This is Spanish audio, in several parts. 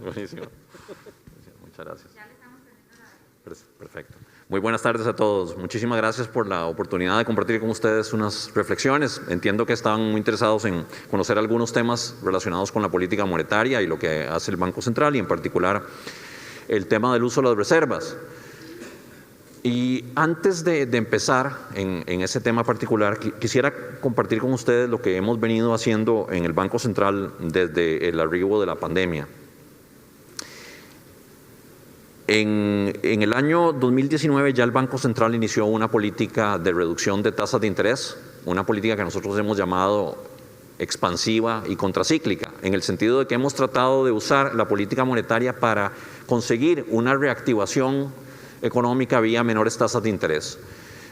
Buenísimo. Muchas gracias. Perfecto. Muy buenas tardes a todos. Muchísimas gracias por la oportunidad de compartir con ustedes unas reflexiones. Entiendo que están muy interesados en conocer algunos temas relacionados con la política monetaria y lo que hace el Banco Central, y en particular el tema del uso de las reservas. Y antes de empezar en ese tema particular, quisiera compartir con ustedes lo que hemos venido haciendo en el Banco Central desde el arribo de la pandemia. En el año 2019 ya el Banco Central inició una política de reducción de tasas de interés, una política que nosotros hemos llamado expansiva y contracíclica, en el sentido de que hemos tratado de usar la política monetaria para conseguir una reactivación económica vía menores tasas de interés.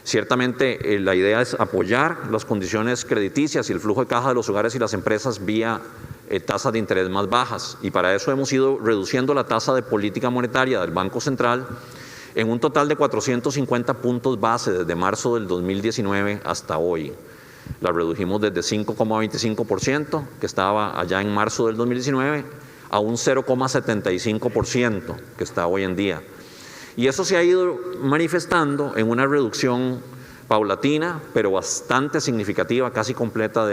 Ciertamente la idea es apoyar las condiciones crediticias y el flujo de caja de los hogares y las empresas vía tasas de interés más bajas, y para eso hemos ido reduciendo la tasa de política monetaria del Banco Central en un total de 450 puntos base desde marzo del 2019 hasta hoy. La redujimos desde 5,25%, que estaba allá en marzo del 2019, a un 0,75% que está hoy en día. Y eso se ha ido manifestando en una reducción paulatina, pero bastante significativa, casi completa,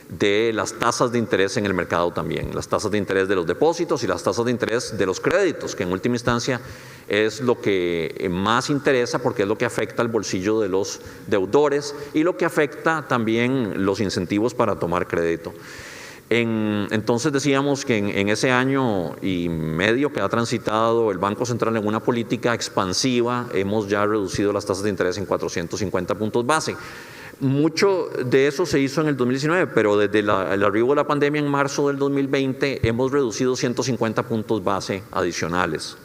de las tasas de interés en el mercado también. Las tasas de interés de los depósitos y las tasas de interés de los créditos, que en última instancia es lo que más interesa porque es lo que afecta al bolsillo de los deudores y lo que afecta también los incentivos para tomar crédito. Entonces decíamos que en ese año y medio que ha transitado el Banco Central en una política expansiva, hemos ya reducido las tasas de interés en 450 puntos base. Mucho de eso se hizo en el 2019, pero desde el arribo de la pandemia en marzo del 2020 hemos reducido 150 puntos base adicionales,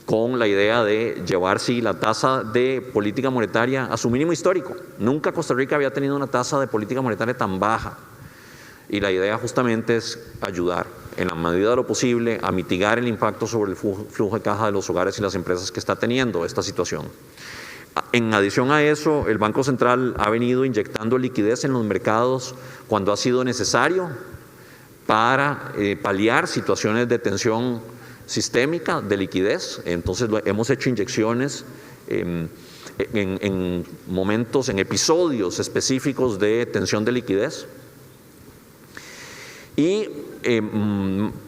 con la idea de llevar, sí, la tasa de política monetaria a su mínimo histórico. Nunca Costa Rica había tenido una tasa de política monetaria tan baja. Y la idea justamente es ayudar en la medida de lo posible a mitigar el impacto sobre el flujo de caja de los hogares y las empresas que está teniendo esta situación. En adición a eso, el Banco Central ha venido inyectando liquidez en los mercados cuando ha sido necesario para paliar situaciones de tensión sistémica de liquidez. Entonces hemos hecho inyecciones en momentos, en episodios específicos de tensión de liquidez. Y,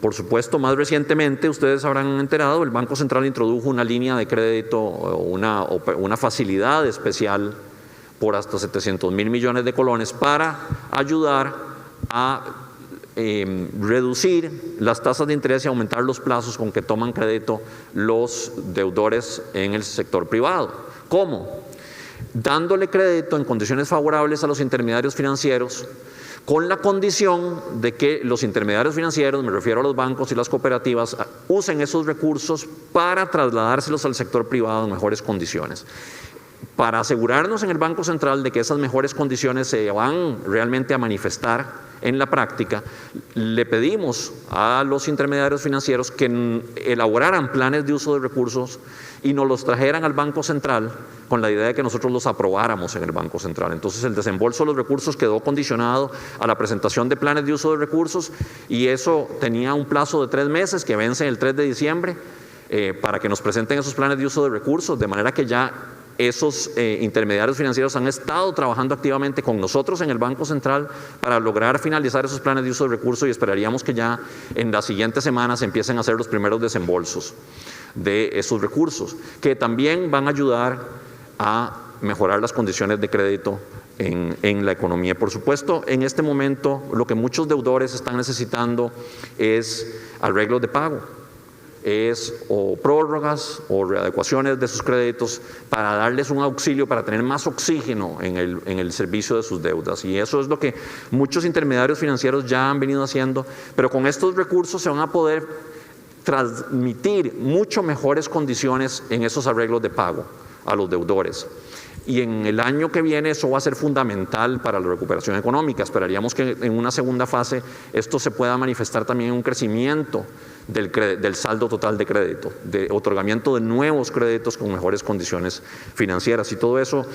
por supuesto, más recientemente, ustedes habrán enterado, el Banco Central introdujo una línea de crédito, una facilidad especial por hasta 700.000 millones de colones para ayudar a reducir las tasas de interés y aumentar los plazos con que toman crédito los deudores en el sector privado. ¿Cómo? Dándole crédito en condiciones favorables a los intermediarios financieros, con la condición de que los intermediarios financieros, me refiero a los bancos y las cooperativas, usen esos recursos para trasladárselos al sector privado en mejores condiciones. Para asegurarnos en el Banco Central de que esas mejores condiciones se van realmente a manifestar en la práctica, le pedimos a los intermediarios financieros que elaboraran planes de uso de recursos y nos los trajeran al Banco Central con la idea de que nosotros los aprobáramos en el Banco Central. Entonces el desembolso de los recursos quedó condicionado a la presentación de planes de uso de recursos, y eso tenía un plazo de 3 meses que vence el 3 de diciembre para que nos presenten esos planes de uso de recursos, de manera que ya esos intermediarios financieros han estado trabajando activamente con nosotros en el Banco Central para lograr finalizar esos planes de uso de recursos, y esperaríamos que ya en las siguientes semanas empiecen a hacer los primeros desembolsos de esos recursos, que también van a ayudar a mejorar las condiciones de crédito en la economía. Por supuesto, en este momento lo que muchos deudores están necesitando es arreglos de pago, es o prórrogas o readecuaciones de sus créditos para darles un auxilio, para tener más oxígeno en el servicio de sus deudas. Y eso es lo que muchos intermediarios financieros ya han venido haciendo, pero con estos recursos se van a poder transmitir mucho mejores condiciones en esos arreglos de pago a los deudores. Y en el año que viene eso va a ser fundamental para la recuperación económica. Esperaríamos que en una segunda fase esto se pueda manifestar también en un crecimiento del saldo total de crédito, de otorgamiento de nuevos créditos con mejores condiciones financieras. Y todo eso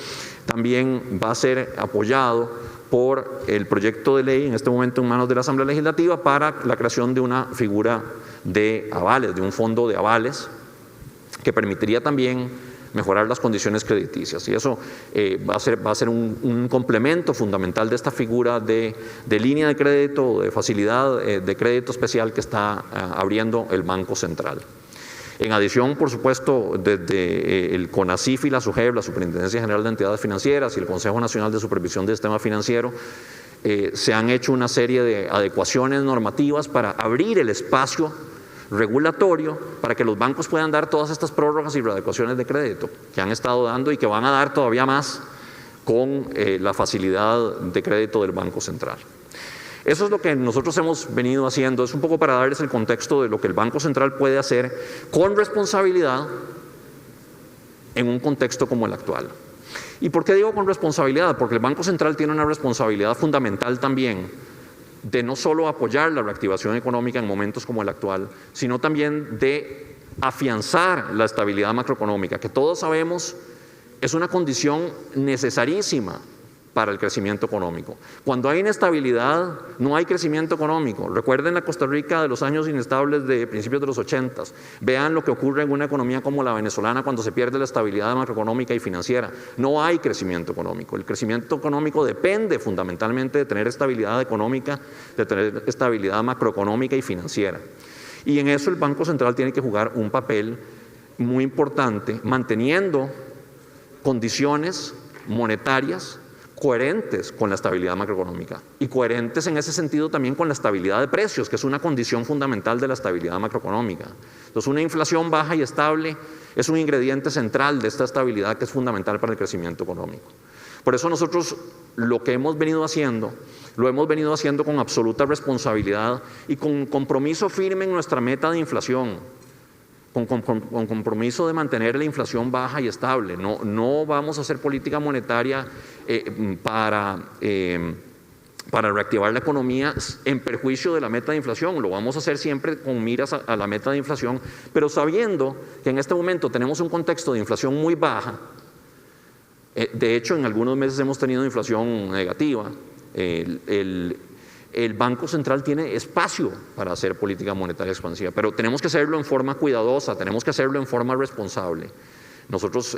también va a ser apoyado por el proyecto de ley en este momento en manos de la Asamblea Legislativa para la creación de una figura de avales, de un fondo de avales que permitiría también mejorar las condiciones crediticias. Y eso va a ser un complemento fundamental de esta figura de línea de crédito, de facilidad de crédito especial que está abriendo el Banco Central. En adición, por supuesto, desde el CONACYF y la SUGEF, la Superintendencia General de Entidades Financieras y el Consejo Nacional de Supervisión del Sistema Financiero, se han hecho una serie de adecuaciones normativas para abrir el espacio regulatorio para que los bancos puedan dar todas estas prórrogas y readecuaciones de crédito que han estado dando y que van a dar todavía más con la facilidad de crédito del Banco Central. Eso es lo que nosotros hemos venido haciendo, es un poco para darles el contexto de lo que el Banco Central puede hacer con responsabilidad en un contexto como el actual. ¿Y por qué digo con responsabilidad? Porque el Banco Central tiene una responsabilidad fundamental también de no solo apoyar la reactivación económica en momentos como el actual, sino también de afianzar la estabilidad macroeconómica, que todos sabemos es una condición necesarísima para el crecimiento económico. Cuando hay inestabilidad, no hay crecimiento económico. Recuerden la Costa Rica de los años inestables de principios de los 80. Vean lo que ocurre en una economía como la venezolana cuando se pierde la estabilidad macroeconómica y financiera. No hay crecimiento económico. El crecimiento económico depende fundamentalmente de tener estabilidad económica, de tener estabilidad macroeconómica y financiera. Y en eso el Banco Central tiene que jugar un papel muy importante, manteniendo condiciones monetarias coherentes con la estabilidad macroeconómica y coherentes en ese sentido también con la estabilidad de precios, que es una condición fundamental de la estabilidad macroeconómica. Entonces, una inflación baja y estable es un ingrediente central de esta estabilidad que es fundamental para el crecimiento económico. Por eso nosotros lo que hemos venido haciendo, lo hemos venido haciendo con absoluta responsabilidad y con compromiso firme en nuestra meta de inflación. Con compromiso de mantener la inflación baja y estable. No vamos a hacer política monetaria para reactivar la economía en perjuicio de la meta de inflación. Lo vamos a hacer siempre con miras a la meta de inflación, pero sabiendo que en este momento tenemos un contexto de inflación muy baja. De hecho, en algunos meses hemos tenido inflación negativa. El Banco Central tiene espacio para hacer política monetaria expansiva, pero tenemos que hacerlo en forma cuidadosa, tenemos que hacerlo en forma responsable. Nosotros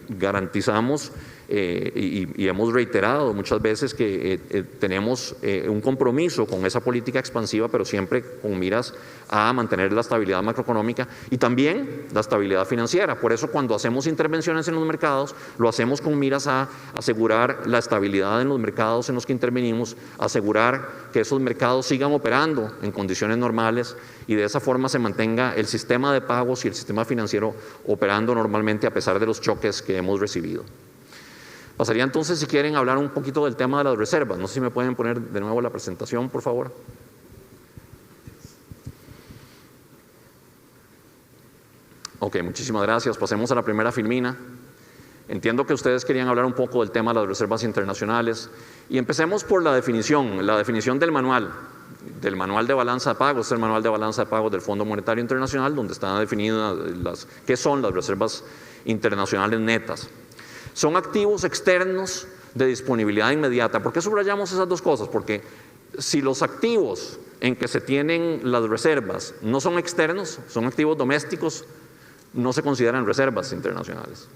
garantizamos y hemos reiterado muchas veces que tenemos un compromiso con esa política expansiva, pero siempre con miras a mantener la estabilidad macroeconómica y también la estabilidad financiera. Por eso cuando hacemos intervenciones en los mercados, lo hacemos con miras a asegurar la estabilidad en los mercados en los que intervenimos, asegurar que esos mercados sigan operando en condiciones normales y de esa forma se mantenga el sistema de pagos y el sistema financiero operando normalmente a pesar de los choques que hemos recibido. Pasaría entonces, si quieren, hablar un poquito del tema de las reservas. No sé si me pueden poner de nuevo la presentación, por favor. Ok, muchísimas gracias. Pasemos a la primera filmina. Entiendo que ustedes querían hablar un poco del tema de las reservas internacionales. Y empecemos por la definición del manual de balanza de pagos. Es el manual de balanza de pagos del Fondo Monetario Internacional, donde están definidas qué son las reservas internacionales netas. Son activos externos de disponibilidad inmediata. ¿Por qué subrayamos esas dos cosas? Porque si los activos en que se tienen las reservas no son externos, son activos domésticos, no se consideran reservas internacionales.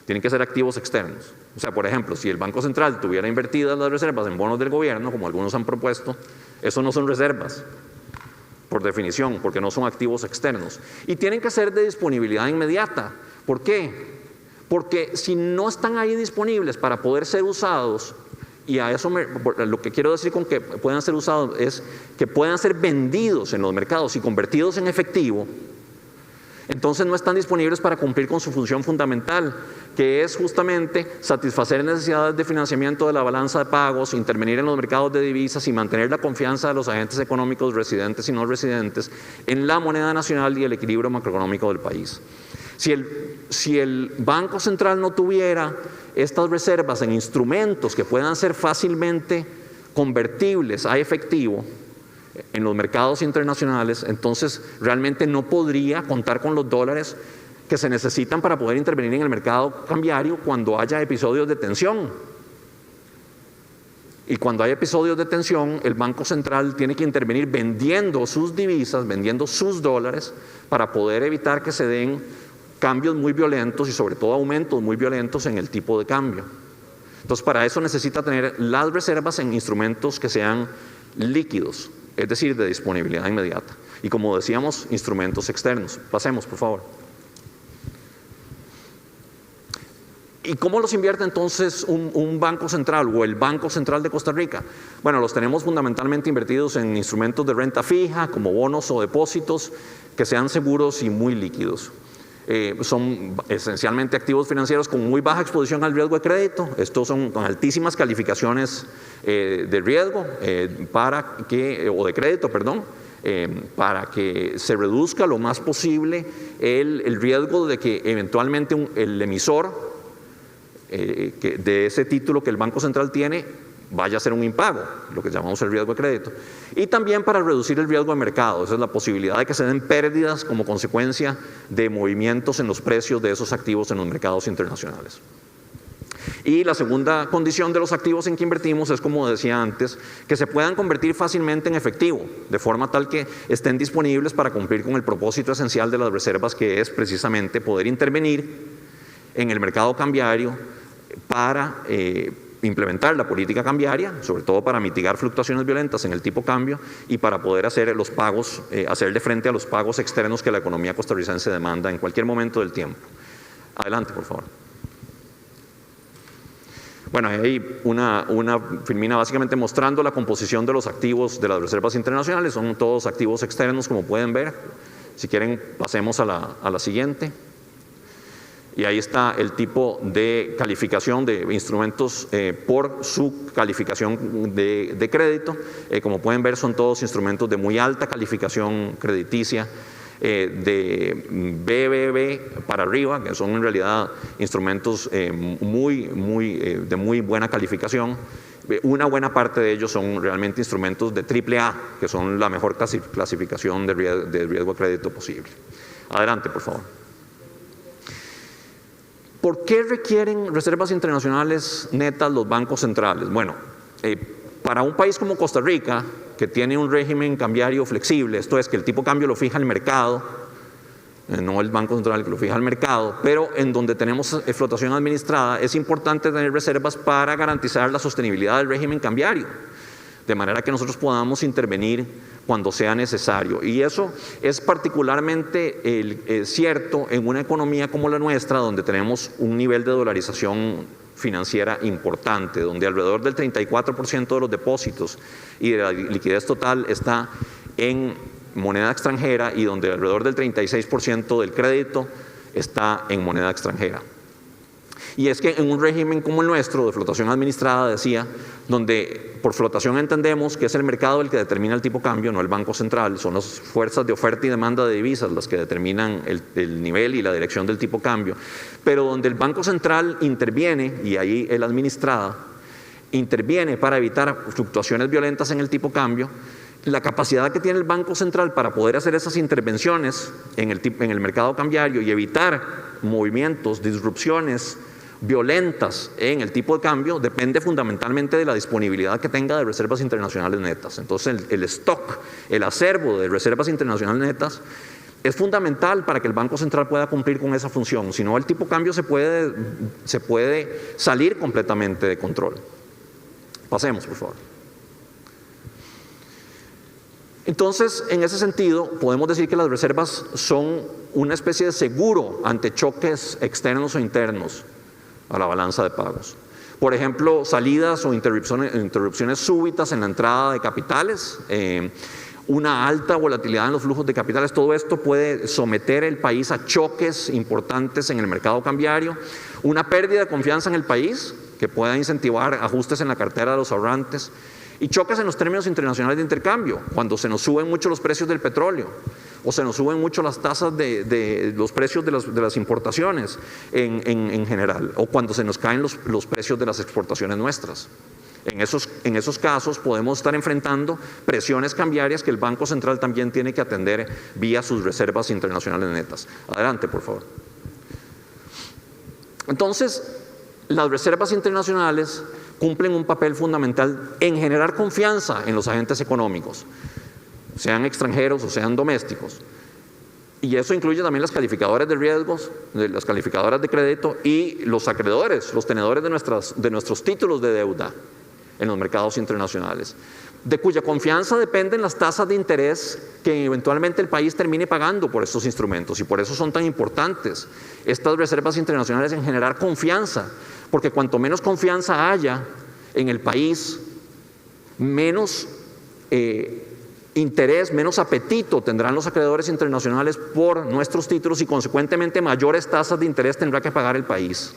Tienen que ser activos externos. O sea, por ejemplo, si el Banco Central tuviera invertidas las reservas en bonos del gobierno, como algunos han propuesto, eso no son reservas, por definición, porque no son activos externos. Y tienen que ser de disponibilidad inmediata. ¿Por qué? Porque si no están ahí disponibles para poder ser usados, y a eso lo que quiero decir con que puedan ser usados es que puedan ser vendidos en los mercados y convertidos en efectivo, entonces no están disponibles para cumplir con su función fundamental, que es justamente satisfacer necesidades de financiamiento de la balanza de pagos, intervenir en los mercados de divisas y mantener la confianza de los agentes económicos residentes y no residentes en la moneda nacional y el equilibrio macroeconómico del país. Si el Banco Central no tuviera estas reservas en instrumentos que puedan ser fácilmente convertibles a efectivo en los mercados internacionales, entonces realmente no podría contar con los dólares que se necesitan para poder intervenir en el mercado cambiario cuando haya episodios de tensión. Y cuando hay episodios de tensión, el Banco Central tiene que intervenir vendiendo sus divisas, vendiendo sus dólares, para poder evitar que se den cambios muy violentos y sobre todo aumentos muy violentos en el tipo de cambio. Entonces, para eso necesita tener las reservas en instrumentos que sean líquidos, es decir, de disponibilidad inmediata. Y como decíamos, instrumentos externos. Pasemos, por favor. ¿Y cómo los invierte entonces un banco central o el Banco Central de Costa Rica? Bueno, los tenemos fundamentalmente invertidos en instrumentos de renta fija, como bonos o depósitos, que sean seguros y muy líquidos. Son esencialmente activos financieros con muy baja exposición al riesgo de crédito. Estos son con altísimas calificaciones de riesgo o de crédito, perdón, para que se reduzca lo más posible el riesgo de que eventualmente el emisor de ese título que el Banco Central tiene vaya a ser un impago, lo que llamamos el riesgo de crédito. Y también para reducir el riesgo de mercado, esa es la posibilidad de que se den pérdidas como consecuencia de movimientos en los precios de esos activos en los mercados internacionales. Y la segunda condición de los activos en que invertimos es, como decía antes, que se puedan convertir fácilmente en efectivo, de forma tal que estén disponibles para cumplir con el propósito esencial de las reservas, que es precisamente poder intervenir en el mercado cambiario para implementar la política cambiaria, sobre todo para mitigar fluctuaciones violentas en el tipo cambio y para poder hacer los pagos, hacerle frente a los pagos externos que la economía costarricense demanda en cualquier momento del tiempo. Adelante, por favor. Bueno, hay una filmina básicamente mostrando la composición de los activos de las reservas internacionales. Son todos activos externos, como pueden ver. Si quieren, pasemos a la siguiente. Y ahí está el tipo de calificación de instrumentos por su calificación de crédito. Como pueden ver, son todos instrumentos de muy alta calificación crediticia, de BBB para arriba, que son en realidad instrumentos de muy buena calificación. Una buena parte de ellos son realmente instrumentos de AAA, que son la mejor clasificación de riesgo de crédito posible. Adelante, por favor. ¿Por qué requieren reservas internacionales netas los bancos centrales? Bueno, para un país como Costa Rica, que tiene un régimen cambiario flexible, esto es que el tipo de cambio lo fija el mercado, no el Banco Central que lo fija el mercado, pero en donde tenemos flotación administrada, es importante tener reservas para garantizar la sostenibilidad del régimen cambiario, de manera que nosotros podamos intervenir cuando sea necesario. Y eso es particularmente cierto en una economía como la nuestra, donde tenemos un nivel de dolarización financiera importante, donde alrededor del 34% de los depósitos y de la liquidez total está en moneda extranjera y donde alrededor del 36% del crédito está en moneda extranjera. Y es que en un régimen como el nuestro, de flotación administrada, decía, donde por flotación entendemos que es el mercado el que determina el tipo de cambio, no el Banco Central, son las fuerzas de oferta y demanda de divisas las que determinan el nivel y la dirección del tipo de cambio, pero donde el Banco Central interviene, y ahí el administrada, interviene para evitar fluctuaciones violentas en el tipo de cambio. La capacidad que tiene el Banco Central para poder hacer esas intervenciones en el mercado cambiario y evitar movimientos, disrupciones violentas en el tipo de cambio depende fundamentalmente de la disponibilidad que tenga de reservas internacionales netas. Entonces el stock, el acervo de reservas internacionales netas es fundamental para que el Banco Central pueda cumplir con esa función. Si no, el tipo de cambio se puede salir completamente de control. Pasemos, por favor. Entonces, en ese sentido, podemos decir que las reservas son una especie de seguro ante choques externos o internos a la balanza de pagos. Por ejemplo, salidas o interrupciones súbitas en la entrada de capitales, una alta volatilidad en los flujos de capitales, todo esto puede someter el país a choques importantes en el mercado cambiario, una pérdida de confianza en el país que pueda incentivar ajustes en la cartera de los ahorrantes, y choques en los términos internacionales de intercambio, cuando se nos suben mucho los precios del petróleo o se nos suben mucho las tasas de los precios de las importaciones en general, o cuando se nos caen los precios de las exportaciones nuestras. En esos casos podemos estar enfrentando presiones cambiarias que el Banco Central también tiene que atender vía sus reservas internacionales netas. Adelante, por favor. Entonces, las reservas internacionales cumplen un papel fundamental en generar confianza en los agentes económicos, sean extranjeros o sean domésticos. Y eso incluye también las calificadoras de riesgos, las calificadoras de crédito y los acreedores, los tenedores de nuestros títulos de deuda en los mercados internacionales, de cuya confianza dependen las tasas de interés que eventualmente el país termine pagando por estos instrumentos, y por eso son tan importantes estas reservas internacionales en generar confianza, porque cuanto menos confianza haya en el país, menos interés, menos apetito tendrán los acreedores internacionales por nuestros títulos y consecuentemente mayores tasas de interés tendrá que pagar el país.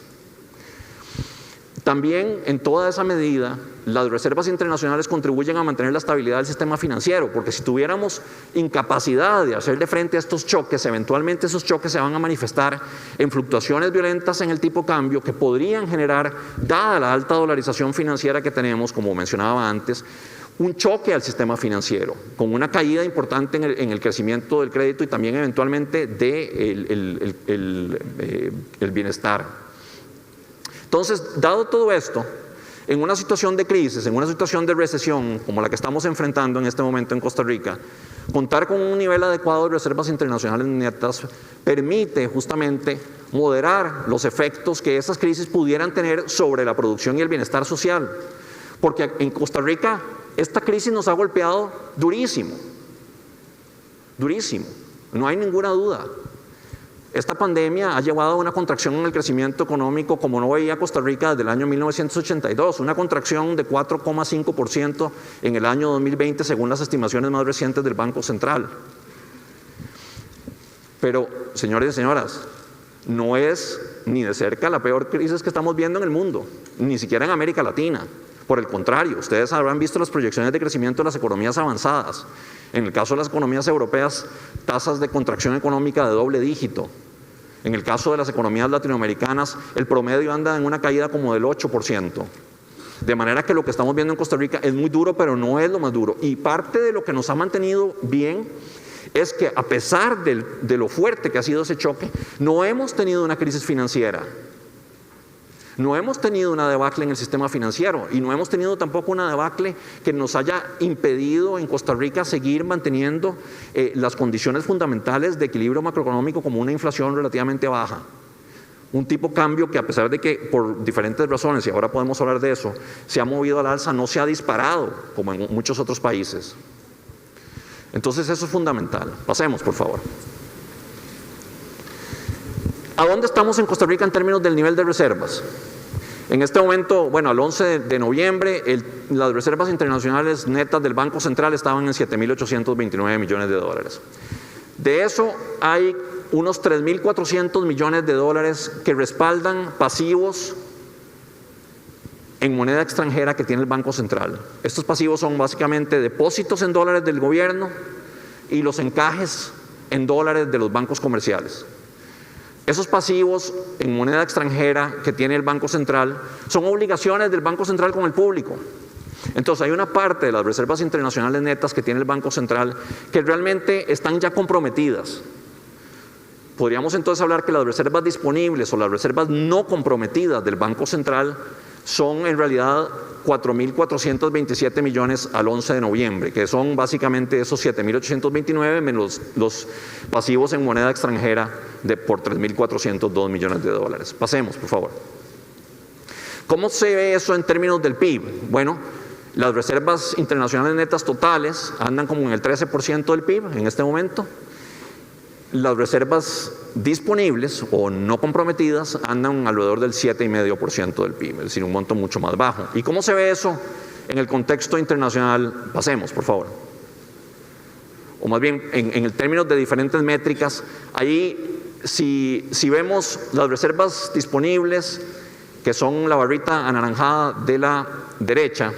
También, en toda esa medida, las reservas internacionales contribuyen a mantener la estabilidad del sistema financiero, porque si tuviéramos incapacidad de hacerle frente a estos choques, eventualmente esos choques se van a manifestar en fluctuaciones violentas en el tipo de cambio que podrían generar, dada la alta dolarización financiera que tenemos, como mencionaba antes, un choque al sistema financiero, con una caída importante en el crecimiento del crédito y también eventualmente el bienestar. Entonces, dado todo esto, en una situación de crisis, en una situación de recesión como la que estamos enfrentando en este momento en Costa Rica, contar con un nivel adecuado de reservas internacionales netas permite justamente moderar los efectos que esas crisis pudieran tener sobre la producción y el bienestar social. Porque en Costa Rica esta crisis nos ha golpeado durísimo, durísimo, no hay ninguna duda. Esta pandemia ha llevado a una contracción en el crecimiento económico como no veía Costa Rica desde el año 1982, una contracción de 4,5% en el año 2020 según las estimaciones más recientes del Banco Central. Pero, señores y señoras, no es ni de cerca la peor crisis que estamos viendo en el mundo, ni siquiera en América Latina. Por el contrario, ustedes habrán visto las proyecciones de crecimiento de las economías avanzadas. En el caso de las economías europeas, tasas de contracción económica de doble dígito. En el caso de las economías latinoamericanas, el promedio anda en una caída como del 8%. De manera que lo que estamos viendo en Costa Rica es muy duro, pero no es lo más duro. Y parte de lo que nos ha mantenido bien es que a pesar de lo fuerte que ha sido ese choque, no hemos tenido una crisis financiera. No hemos tenido una debacle en el sistema financiero y no hemos tenido tampoco una debacle que nos haya impedido en Costa Rica seguir manteniendo las condiciones fundamentales de equilibrio macroeconómico como una inflación relativamente baja. Un tipo de cambio que a pesar de que por diferentes razones, y ahora podemos hablar de eso, se ha movido al alza, no se ha disparado como en muchos otros países. Entonces eso es fundamental. Pasemos, por favor. ¿A dónde estamos en Costa Rica en términos del nivel de reservas? En este momento, bueno, al 11 de noviembre, las reservas internacionales netas del Banco Central estaban en 7.829 millones de dólares. De eso hay unos 3.400 millones de dólares que respaldan pasivos en moneda extranjera que tiene el Banco Central. Estos pasivos son básicamente depósitos en dólares del gobierno y los encajes en dólares de los bancos comerciales. Esos pasivos en moneda extranjera que tiene el Banco Central son obligaciones del Banco Central con el público. Entonces hay una parte de las reservas internacionales netas que tiene el Banco Central que realmente están ya comprometidas. Podríamos entonces hablar que las reservas disponibles o las reservas no comprometidas del Banco Central son en realidad 4.427 millones al 11 de noviembre, que son básicamente esos 7.829 menos los pasivos en moneda extranjera por 3.402 millones de dólares. Pasemos, por favor. ¿Cómo se ve eso en términos del PIB? Bueno, las reservas internacionales netas totales andan como en el 13% del PIB en este momento. Las reservas disponibles o no comprometidas andan alrededor del 7,5% del PIB, es decir, un monto mucho más bajo. ¿Y cómo se ve eso en el contexto internacional? Pasemos, por favor. O más bien, en el términos de diferentes métricas, ahí si vemos las reservas disponibles, que son la barrita anaranjada de la derecha,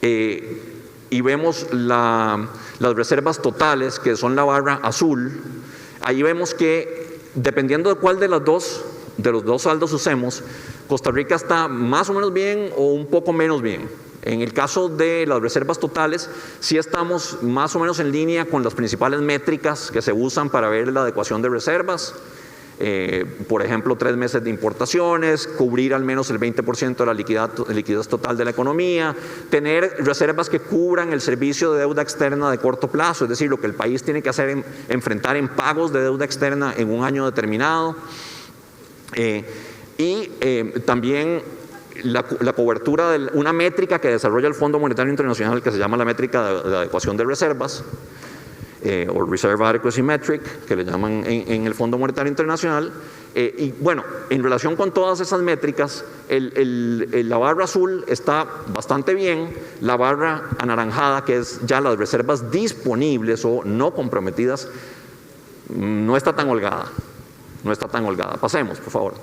y vemos las reservas totales, que son la barra azul, ahí vemos que dependiendo de cuál de los dos saldos usemos, Costa Rica está más o menos bien o un poco menos bien. En el caso de las reservas totales, sí estamos más o menos en línea con las principales métricas que se usan para ver la adecuación de reservas. Por ejemplo, 3 meses de importaciones, cubrir al menos el 20% de la liquidez total de la economía, tener reservas que cubran el servicio de deuda externa de corto plazo, es decir, lo que el país tiene que hacer, enfrentar en pagos de deuda externa en un año determinado. También la cobertura de una métrica que desarrolla el Fondo Monetario Internacional que se llama la métrica de adecuación de reservas, o Reserve Adequacy Metric, que le llaman en el Fondo Monetario Internacional. Y bueno, en relación con todas esas métricas, la barra azul está bastante bien, la barra anaranjada, que es ya las reservas disponibles o no comprometidas, no está tan holgada. No está tan holgada. Pasemos, por favor.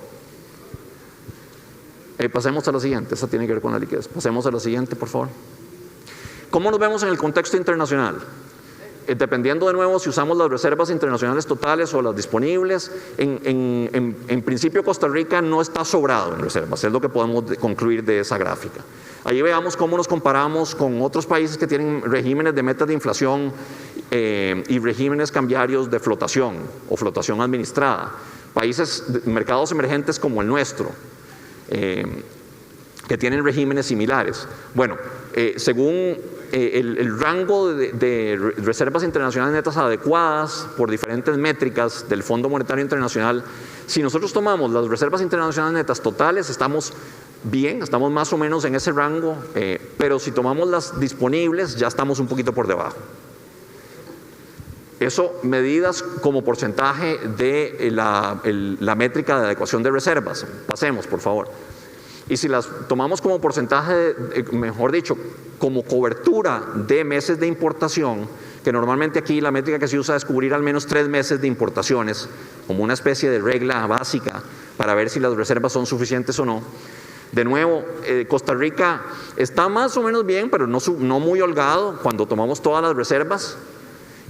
Pasemos a la siguiente, esta tiene que ver con la liquidez. Pasemos a la siguiente, por favor. ¿Cómo nos vemos en el contexto internacional? Dependiendo de nuevo si usamos las reservas internacionales totales o las disponibles, en principio Costa Rica no está sobrado en reservas, es lo que podemos concluir de esa gráfica. Ahí veamos cómo nos comparamos con otros países que tienen regímenes de metas de inflación y regímenes cambiarios de flotación o flotación administrada. Países, mercados emergentes como el nuestro, que tienen regímenes similares. Bueno, según el rango de reservas internacionales netas adecuadas por diferentes métricas del Fondo Monetario Internacional, si nosotros tomamos las reservas internacionales netas totales, estamos bien, estamos más o menos en ese rango, pero si tomamos las disponibles, ya estamos un poquito por debajo. Eso medidas como porcentaje de la métrica de adecuación de reservas. Pasemos, por favor. Y si las tomamos como porcentaje, mejor dicho, como cobertura de meses de importación, que normalmente aquí la métrica que se usa es cubrir al menos 3 meses de importaciones, como una especie de regla básica para ver si las reservas son suficientes o no. De nuevo, Costa Rica está más o menos bien, pero no muy holgado cuando tomamos todas las reservas,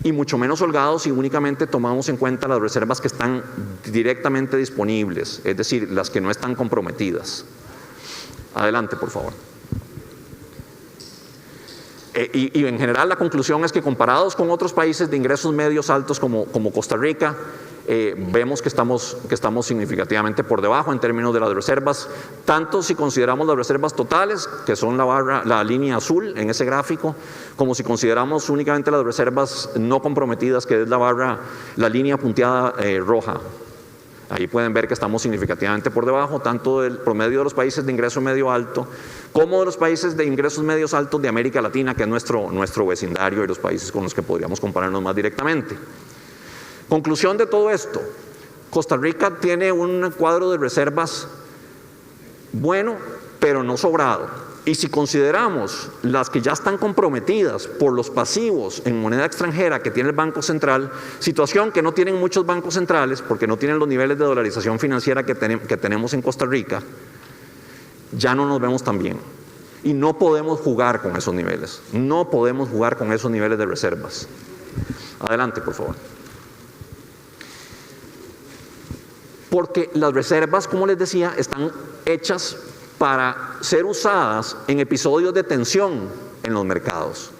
y mucho menos holgados si únicamente tomamos en cuenta las reservas que están directamente disponibles, es decir, las que no están comprometidas. Adelante, por favor. Y en general la conclusión es que comparados con otros países de ingresos medios altos como Costa Rica, vemos que estamos significativamente por debajo en términos de las reservas, tanto si consideramos las reservas totales, que son la línea azul en ese gráfico, como si consideramos únicamente las reservas no comprometidas, que es la línea punteada roja. Ahí pueden ver que estamos significativamente por debajo, tanto del promedio de los países de ingreso medio alto, como de los países de ingresos medios altos de América Latina, que es nuestro vecindario y los países con los que podríamos compararnos más directamente. Conclusión de todo esto: Costa Rica tiene un cuadro de reservas bueno, pero no sobrado. Y si consideramos las que ya están comprometidas por los pasivos en moneda extranjera que tiene el Banco Central, situación que no tienen muchos bancos centrales porque no tienen los niveles de dolarización financiera que tenemos en Costa Rica, ya no nos vemos tan bien. Y no podemos jugar con esos niveles. No podemos jugar con esos niveles de reservas. Adelante, por favor. Porque las reservas, como les decía, están hechas para ser usadas en episodios de tensión en los mercados.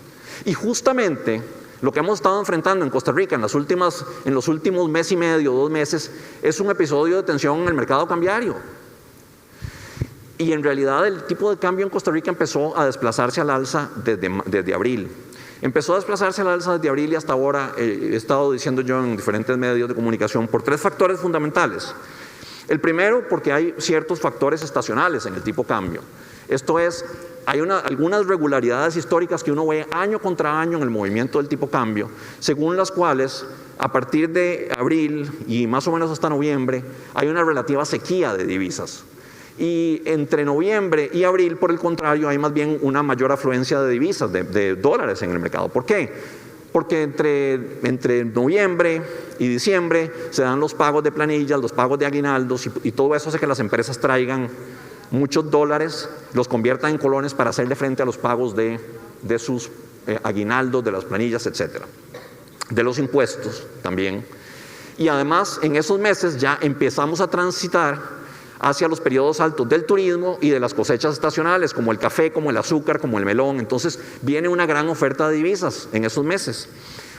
Y justamente lo que hemos estado enfrentando en Costa Rica en los últimos mes y medio, 2 meses, es un episodio de tensión en el mercado cambiario. Y en realidad el tipo de cambio en Costa Rica empezó a desplazarse al alza desde abril. Empezó a desplazarse al alza desde abril y hasta ahora, he estado diciendo yo en diferentes medios de comunicación, por 3 factores fundamentales. El primero, porque hay ciertos factores estacionales en el tipo cambio. Esto es, hay algunas regularidades históricas que uno ve año contra año en el movimiento del tipo cambio, según las cuales a partir de abril y más o menos hasta noviembre hay una relativa sequía de divisas. Y entre noviembre y abril, por el contrario, hay más bien una mayor afluencia de divisas, de dólares en el mercado. ¿Por qué? Porque entre noviembre y diciembre se dan los pagos de planillas, los pagos de aguinaldos y todo eso hace que las empresas traigan muchos dólares, los conviertan en colones para hacerle frente a los pagos de sus aguinaldos, de las planillas, etcétera, de los impuestos también. Y además en esos meses ya empezamos a transitar hacia los periodos altos del turismo y de las cosechas estacionales, como el café, como el azúcar, como el melón. Entonces viene una gran oferta de divisas en esos meses.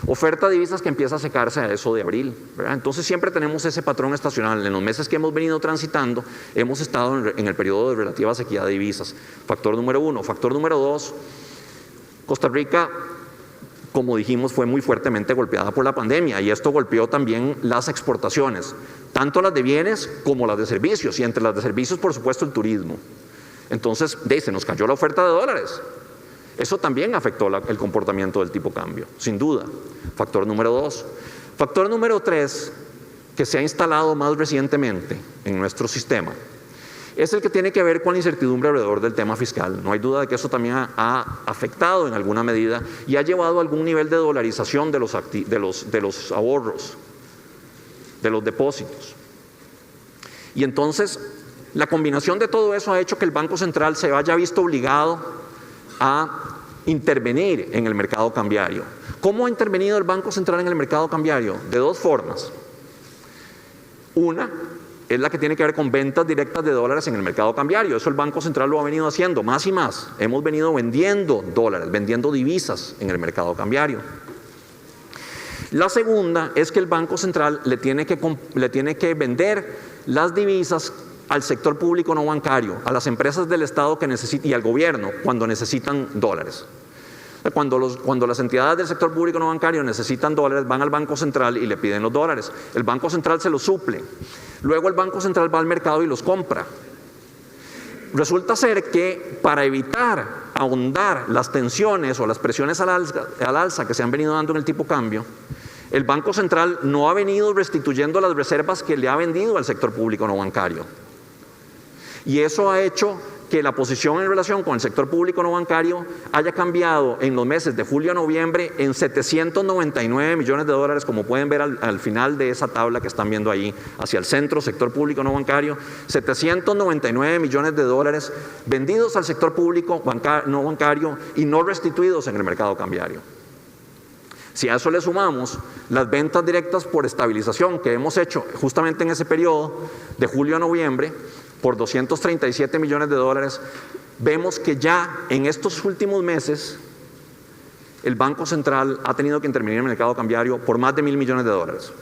Oferta de divisas que empieza a secarse a eso de abril, ¿verdad? Entonces siempre tenemos ese patrón estacional. En los meses que hemos venido transitando, hemos estado en el periodo de relativa sequía de divisas. Factor número 1. Factor número 2, Costa Rica, como dijimos, fue muy fuertemente golpeada por la pandemia y esto golpeó también las exportaciones, tanto las de bienes como las de servicios, y entre las de servicios, por supuesto, el turismo. Entonces, se nos cayó la oferta de dólares. Eso también afectó el comportamiento del tipo cambio, sin duda. Factor número 2. Factor número 3, que se ha instalado más recientemente en nuestro sistema, es el que tiene que ver con la incertidumbre alrededor del tema fiscal. No hay duda de que eso también ha afectado en alguna medida y ha llevado a algún nivel de dolarización de los ahorros, de los depósitos. Y entonces, la combinación de todo eso ha hecho que el Banco Central se haya visto obligado a intervenir en el mercado cambiario. ¿Cómo ha intervenido el Banco Central en el mercado cambiario? De dos formas. Una es la que tiene que ver con ventas directas de dólares en el mercado cambiario. Eso el Banco Central lo ha venido haciendo más y más. Hemos venido vendiendo dólares, vendiendo divisas en el mercado cambiario. La segunda es que el Banco Central le tiene que vender las divisas al sector público no bancario, a las empresas del Estado que necesitan y al gobierno cuando necesitan dólares. Cuando las entidades del sector público no bancario necesitan dólares, van al Banco Central y le piden los dólares. El Banco Central se los suple. Luego el Banco Central va al mercado y los compra. Resulta ser que para evitar ahondar las tensiones o las presiones al alza que se han venido dando en el tipo cambio, el Banco Central no ha venido restituyendo las reservas que le ha vendido al sector público no bancario. Y eso ha hecho que la posición en relación con el sector público no bancario haya cambiado en los meses de julio a noviembre en 799 millones de dólares, como pueden ver al final de esa tabla que están viendo ahí, hacia el centro, sector público no bancario, 799 millones de dólares vendidos al sector público no bancario y no restituidos en el mercado cambiario. Si a eso le sumamos las ventas directas por estabilización que hemos hecho justamente en ese periodo de julio a noviembre, por 237 millones de dólares, vemos que ya en estos últimos meses el Banco Central ha tenido que intervenir en el mercado cambiario por más de 1.000 millones de dólares.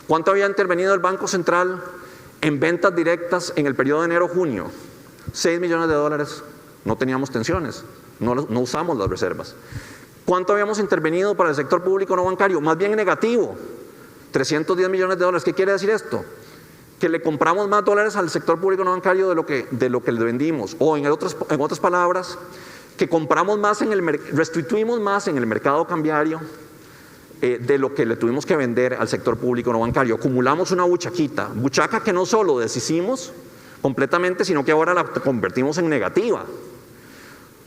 ¿Cuánto había intervenido el Banco Central en ventas directas en el periodo de enero-junio? 6 millones de dólares, no teníamos tensiones, no usamos las reservas. ¿Cuánto habíamos intervenido para el sector público no bancario? Más bien negativo, 310 millones de dólares. ¿Qué quiere decir esto? Que le compramos más dólares al sector público no bancario de lo que le vendimos, o en otras palabras, que compramos más restituimos más en el mercado cambiario de lo que le tuvimos que vender al sector público no bancario. Acumulamos una buchaca que no solo deshicimos completamente, sino que ahora la convertimos en negativa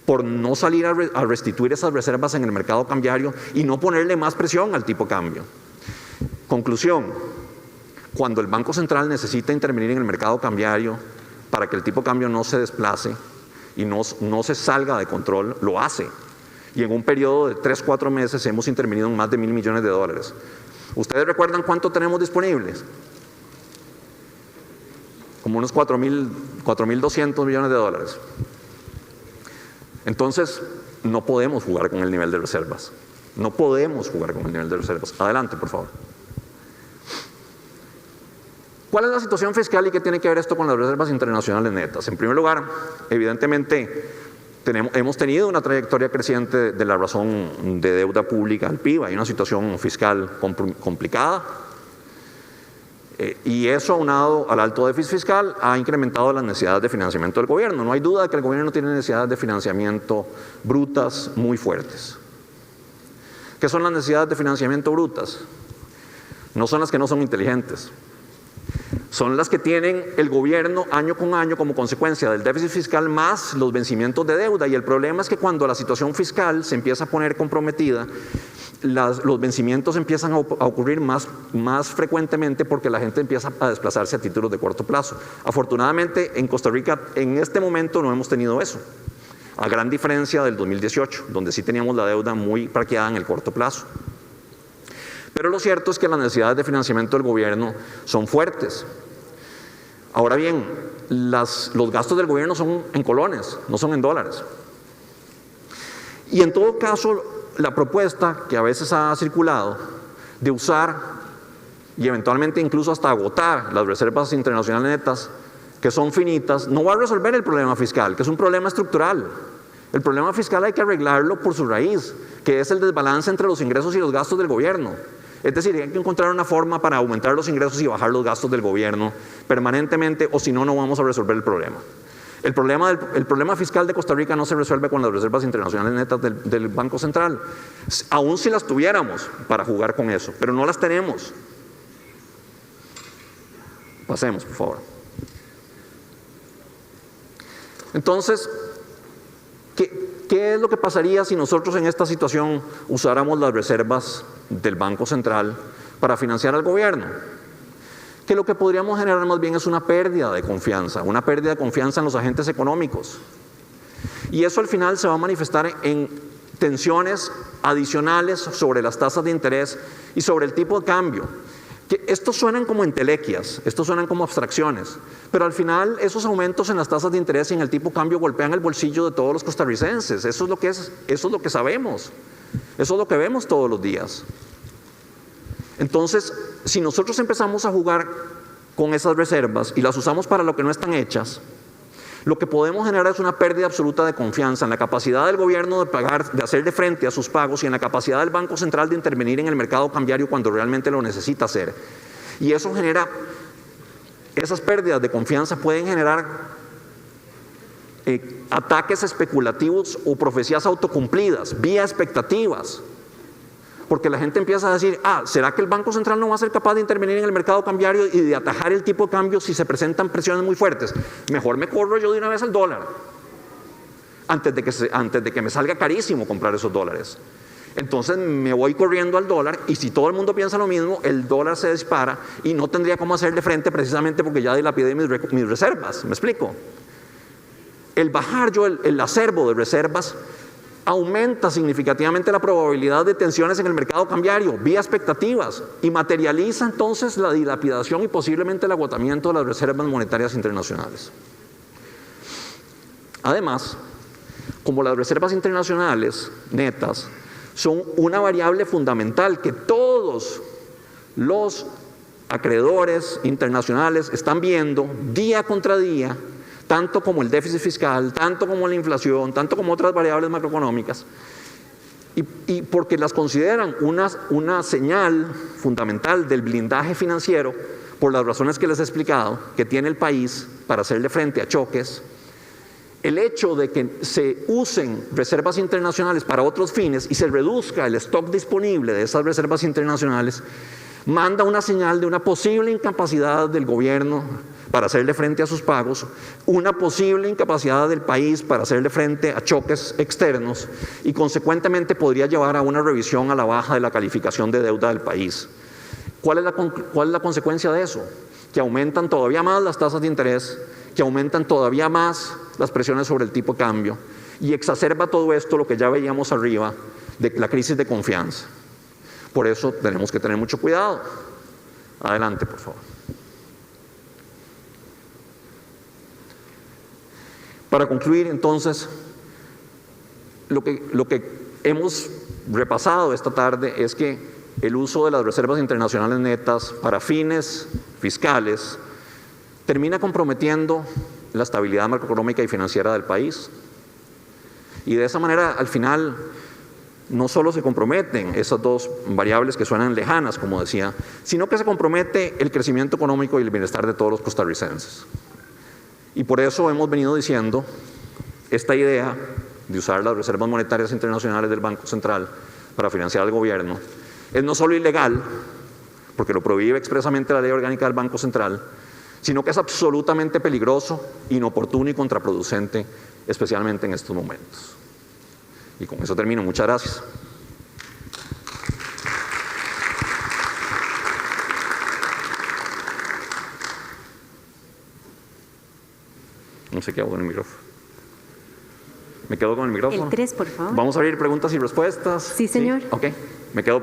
por no salir a restituir esas reservas en el mercado cambiario y no ponerle más presión al tipo cambio. Conclusión: cuando el Banco Central necesita intervenir en el mercado cambiario para que el tipo de cambio no se desplace y no se salga de control, lo hace. Y en un periodo de 3-4 meses hemos intervenido en más de 1.000 millones de dólares. ¿Ustedes recuerdan cuánto tenemos disponibles? Como unos 4.200 millones de dólares. Entonces, no podemos jugar con el nivel de reservas. No podemos jugar con el nivel de reservas. Adelante, por favor. ¿Cuál es la situación fiscal y qué tiene que ver esto con las reservas internacionales netas? En primer lugar, evidentemente, hemos tenido una trayectoria creciente de la razón de deuda pública al PIB. Hay una situación fiscal complicada. Y eso, aunado al alto déficit fiscal, ha incrementado las necesidades de financiamiento del gobierno. No hay duda de que el gobierno tiene necesidades de financiamiento brutas muy fuertes. ¿Qué son las necesidades de financiamiento brutas? No son las que no son inteligentes. Son las que tienen el gobierno año con año como consecuencia del déficit fiscal más los vencimientos de deuda. Y el problema es que cuando la situación fiscal se empieza a poner comprometida, los vencimientos empiezan a ocurrir más frecuentemente porque la gente empieza a desplazarse a títulos de corto plazo. Afortunadamente en Costa Rica en este momento no hemos tenido eso, a gran diferencia del 2018, donde sí teníamos la deuda muy parqueada en el corto plazo. Pero lo cierto es que las necesidades de financiamiento del gobierno son fuertes. Ahora bien, los gastos del gobierno son en colones, no son en dólares. Y en todo caso, la propuesta que a veces ha circulado de usar y eventualmente incluso hasta agotar las reservas internacionales netas, que son finitas, no va a resolver el problema fiscal, que es un problema estructural. El problema fiscal hay que arreglarlo por su raíz, que es el desbalance entre los ingresos y los gastos del gobierno. Es decir, hay que encontrar una forma para aumentar los ingresos y bajar los gastos del gobierno permanentemente, o si no, no vamos a resolver el problema. El problema fiscal de Costa Rica no se resuelve con las reservas internacionales netas del Banco Central, aun si las tuviéramos para jugar con eso, pero no las tenemos. Pasemos, por favor. Entonces, ¿qué es lo que pasaría si nosotros en esta situación usáramos las reservas del Banco Central para financiar al gobierno? Que lo que podríamos generar más bien es una pérdida de confianza en los agentes económicos. Y eso al final se va a manifestar en tensiones adicionales sobre las tasas de interés y sobre el tipo de cambio. Que estos suenan como entelequias, estos suenan como abstracciones, pero al final esos aumentos en las tasas de interés y en el tipo de cambio golpean el bolsillo de todos los costarricenses. Eso es lo que sabemos, eso es lo que vemos todos los días. Entonces, si nosotros empezamos a jugar con esas reservas y las usamos para lo que no están hechas, lo que podemos generar es una pérdida absoluta de confianza en la capacidad del gobierno de pagar, de hacerle frente a sus pagos, y en la capacidad del Banco Central de intervenir en el mercado cambiario cuando realmente lo necesita hacer. Y eso genera, esas pérdidas de confianza pueden generar ataques especulativos o profecías autocumplidas, vía expectativas. Porque la gente empieza a decir, ¿será que el Banco Central no va a ser capaz de intervenir en el mercado cambiario y de atajar el tipo de cambio si se presentan presiones muy fuertes? Mejor me corro yo de una vez al dólar, antes de que me salga carísimo comprar esos dólares. Entonces me voy corriendo al dólar, y si todo el mundo piensa lo mismo, el dólar se dispara y no tendría cómo hacerle frente, precisamente porque ya dilapidé mis reservas. ¿Me explico? El bajar yo el acervo de reservas aumenta significativamente la probabilidad de tensiones en el mercado cambiario, vía expectativas, y materializa entonces la dilapidación y posiblemente el agotamiento de las reservas monetarias internacionales. Además, como las reservas internacionales netas son una variable fundamental que todos los acreedores internacionales están viendo día contra día, tanto como el déficit fiscal, tanto como la inflación, tanto como otras variables macroeconómicas, y porque las consideran una señal fundamental del blindaje financiero, por las razones que les he explicado, que tiene el país para hacerle frente a choques. El hecho de que se usen reservas internacionales para otros fines y se reduzca el stock disponible de esas reservas internacionales manda una señal de una posible incapacidad del gobierno para hacerle frente a sus pagos, una posible incapacidad del país para hacerle frente a choques externos, y consecuentemente podría llevar a una revisión a la baja de la calificación de deuda del país. ¿Cuál es la consecuencia de eso? Que aumentan todavía más las tasas de interés, que aumentan todavía más las presiones sobre el tipo de cambio, y exacerba todo esto lo que ya veíamos arriba de la crisis de confianza. Por eso tenemos que tener mucho cuidado. Adelante, por favor. Para concluir, entonces, lo que hemos repasado esta tarde es que el uso de las reservas internacionales netas para fines fiscales termina comprometiendo la estabilidad macroeconómica y financiera del país. Y de esa manera, al final, no solo se comprometen esas dos variables que suenan lejanas, como decía, sino que se compromete el crecimiento económico y el bienestar de todos los costarricenses. Y por eso hemos venido diciendo, esta idea de usar las reservas monetarias internacionales del Banco Central para financiar al gobierno es no solo ilegal, porque lo prohíbe expresamente la Ley Orgánica del Banco Central, sino que es absolutamente peligroso, inoportuno y contraproducente, especialmente en estos momentos. Y con eso termino. Muchas gracias. No sé qué hago con el micrófono. ¿Me quedo con el micrófono? El 3, por favor. Vamos a abrir preguntas y respuestas. Sí, señor. ¿Sí? Ok, me quedo.